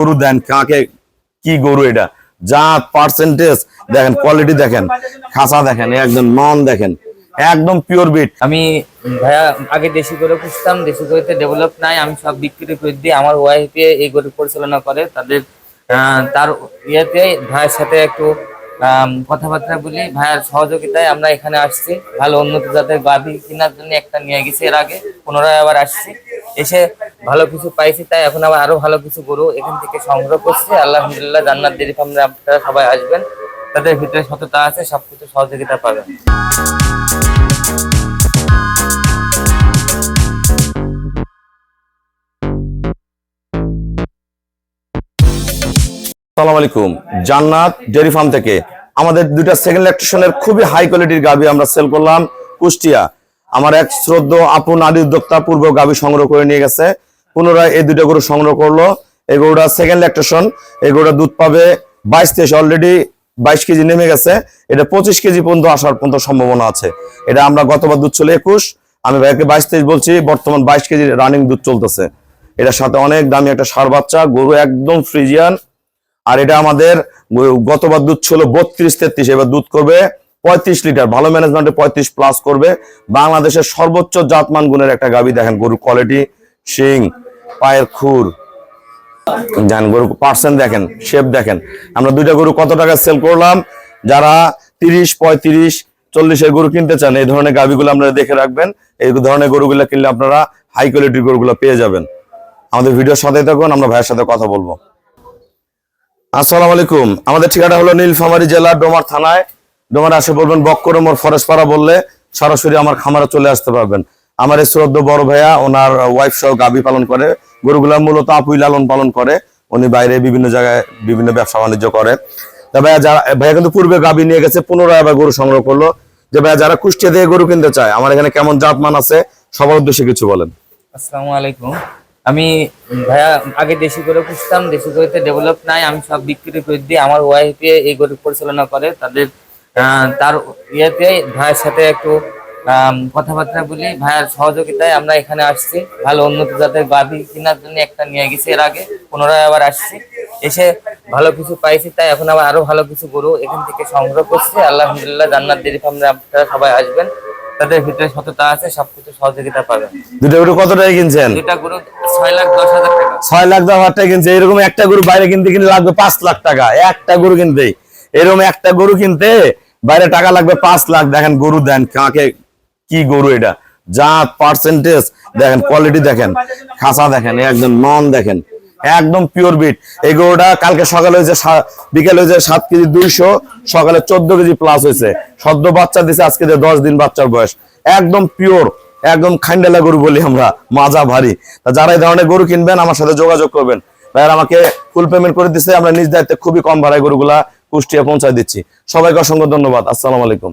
গরু দেন কাকে, কি গরু এটা, জাত পার্সেন্টেজ দেখেন, কোয়ালিটি দেখেন, খাসা দেখেন, একদম নন দেখেন, একদম পিওর বিট। আমি ভাইয়া আগে দেশি গরু পুষতাম, দেশি গরুতে ডেভেলপ নাই, আমি সব বিক্রি করে দিই। আমার ওয়াইফে এই গরু পরিচালনা করে, তাদের তার ইয়েতে ভাইয়ের সাথে একটু কথাবার্তা বলি, ভাইয়ের সহযোগিতায় আমরা এখানে আসছি। ভালো উন্নত জাতের গাভী কেনার জন্য একটা নিয়ে গেছি এর আগে, পুনরায় আবার আসছি, এসে ভালো কিছু পাইছি, তাই এখন আবার আরো ভালো কিছু গরু এখান থেকে সংগ্রহ করছি। আলহামদুলিল্লাহ, জান্নাত ডেইরি ফার্মে আপনারা সবাই আসবেন, তাদের ভিতরে সততা আছে, সবকিছু সহযোগিতা পাবেন। আসসালামু আলাইকুম, জান্নাত ডেইরি ফার্ম থেকে আমাদের দুইটা সেকেন্ড ল্যাকটেশনের খুবই হাই কোয়ালিটির গাভী আমরা সেল করলাম কুষ্টিয়া। আমার এক শ্রদ্ধ আপন আদি উদ্যোক্তা পূর্ব গাভী সংগ্রহ করে নিয়ে গেছে, পুনরায় এই দুইটা গরু সংগ্রহ করলো। এই গরুটা সেকেন্ড ল্যাকটেশন, এই গরুটা দুধ পাবে 22-23, অলরেডি 22 কেজি নেমে গেছে। এটা 25 কেজি পর্যন্ত আসার পর্যন্ত সম্ভাবনা আছে। এটা আমরা গতবার দুধ ছিল 21, আমি ভাইকে 22-23 বলছি, বর্তমান 22 কেজি রানিং দুধ চলতেছে। এটার সাথে অনেক দামি একটা ষাঁড় বাচ্চা গরু, একদম ফ্রিজিয়ান। আর এটা আমাদের গতবার দুধ ছিল 32-33, এবার দুধ করবে 35 লিটার, ভালো ম্যানেজমেন্টে 35+ করবে। বাংলাদেশের সর্বোচ্চ জাতমান গুণের একটা গাভী, দেখেন গরুর কোয়ালিটি, শিং, পায়ের খুর, দেখেন গরু পার্সেন্ট দেখেন, শেপ দেখেন। আমরা দুইটা গরু কত টাকা সেল করলাম, যারা 30, 35, 40 এর গরু কিনতে চান এই ধরনের গাভীগুলো আপনারা দেখে রাখবেন। এই ধরনের গরুগুলো কিনলে আপনারা হাই কোয়ালিটির গরুগুলো পেয়ে যাবেন। আমাদের ভিডিওর সাথে থাকুন, আমরা ভাইয়ের সাথে কথা বলবো। আসসালামু আলাইকুম, আমাদের ঠিকানা হলো নীলফামারী জেলা ডোমার থানায়। ডোমার আসে বলবেন বক্করমোর ফরেস্ট পাড়া বললে সরাসরি আমার খামারে চলে আসতে পারবেন। আমার এই শ্রদ্ধ বড় ভাইয়া ওনার ওয়াইফ সহ গাভী পালন করে, গরুগুলা মূলত আপুই লালন পালন করে, উনি বাইরে বিভিন্ন জায়গায় বিভিন্ন ব্যবসা বাণিজ্য করে। তা ভাইয়া কিন্তু পূর্বে গাভী নিয়ে গেছে, পুনরায় আবার গরু সংগ্রহ করলো। যে ভাইয়া যারা কুষ্টিয়া দিয়ে গরু কিনতে চায়, আমার এখানে কেমন জাতমান আছে সবার উদ্দেশ্যে কিছু বলেন। আসসালামু আলাইকুম, আমি ভাইয়া আগে দেশি গরু পুষতাম, দেশি গরুতে ডেভেলপ নাই, আমি সব বিক্রি করে দিই। আমার ওয়াইফে এই গরু পরিচালনা করে, তাদের তার ইয়েতে ভাইয়ের সাথে একটু কথাবার্তা বলি, ভাইয়ের সহযোগিতায় আমরা এখানে আসছি। ভালো উন্নত জাতের গাভী কেনার জন্য একটা নিয়ে গেছি এর আগে, পুনরায় আবার আসছি, এসে ভালো কিছু পাইছি, তাই এখন আবার আরো ভালো কিছু গরু এখান থেকে সংগ্রহ করছি। আলহামদুলিল্লাহ, জান্নাত ডেইরি ফার্মে আপনারা সবাই আসবেন, তাদের ভিতরে সততা আছে, সবকিছু সহযোগিতা পাবেন। দুটো গরু কত টাকা কিনছেন? দুটা গরু 6,10,000 টাকা। 6,10,000 টাকা কিনছে। এরকম একটা গরু বাইরে কিনতে কিনতে লাগবে 5 লাখ টাকা, একটা গরু কিনতে। এরকম একটা গরু কিনতে বাইরে টাকা লাগবে 5 লাখ। দেখেন গরু দেন কাকে, কি গরু এটা, জাত পার্সেন্টেজ দেখেন, কোয়ালিটি দেখেন, খাসা দেখেন, একদম নন দেখেন, একদম পিওর বিট। এই গরুটা কালকে সকালে হয়েছে, বিকেলে হয়েছে 7 কেজি 200, সকালে 14 কেজি প্লাস হয়েছে। সদ্য বাচ্চা দিছে, আজকে 10 দিন বাচ্চার বয়স, একদম পিওর, একদম খান্ডালা গরু বলি আমরা, মাজা ভারী। তা যারা এই ধরনের গরু কিনবেন আমার সাথে যোগাযোগ করবেন। ভাইয়ার আমাকে ফুল পেমেন্ট করে দিচ্ছে, আমরা নিজ দায়িত্বে খুবই কম ভাড়ায় গরুগুলা কুষ্টিয়া পৌঁছায় দিচ্ছি। সবাইকে অসংখ্য ধন্যবাদ। আসসালামু আলাইকুম।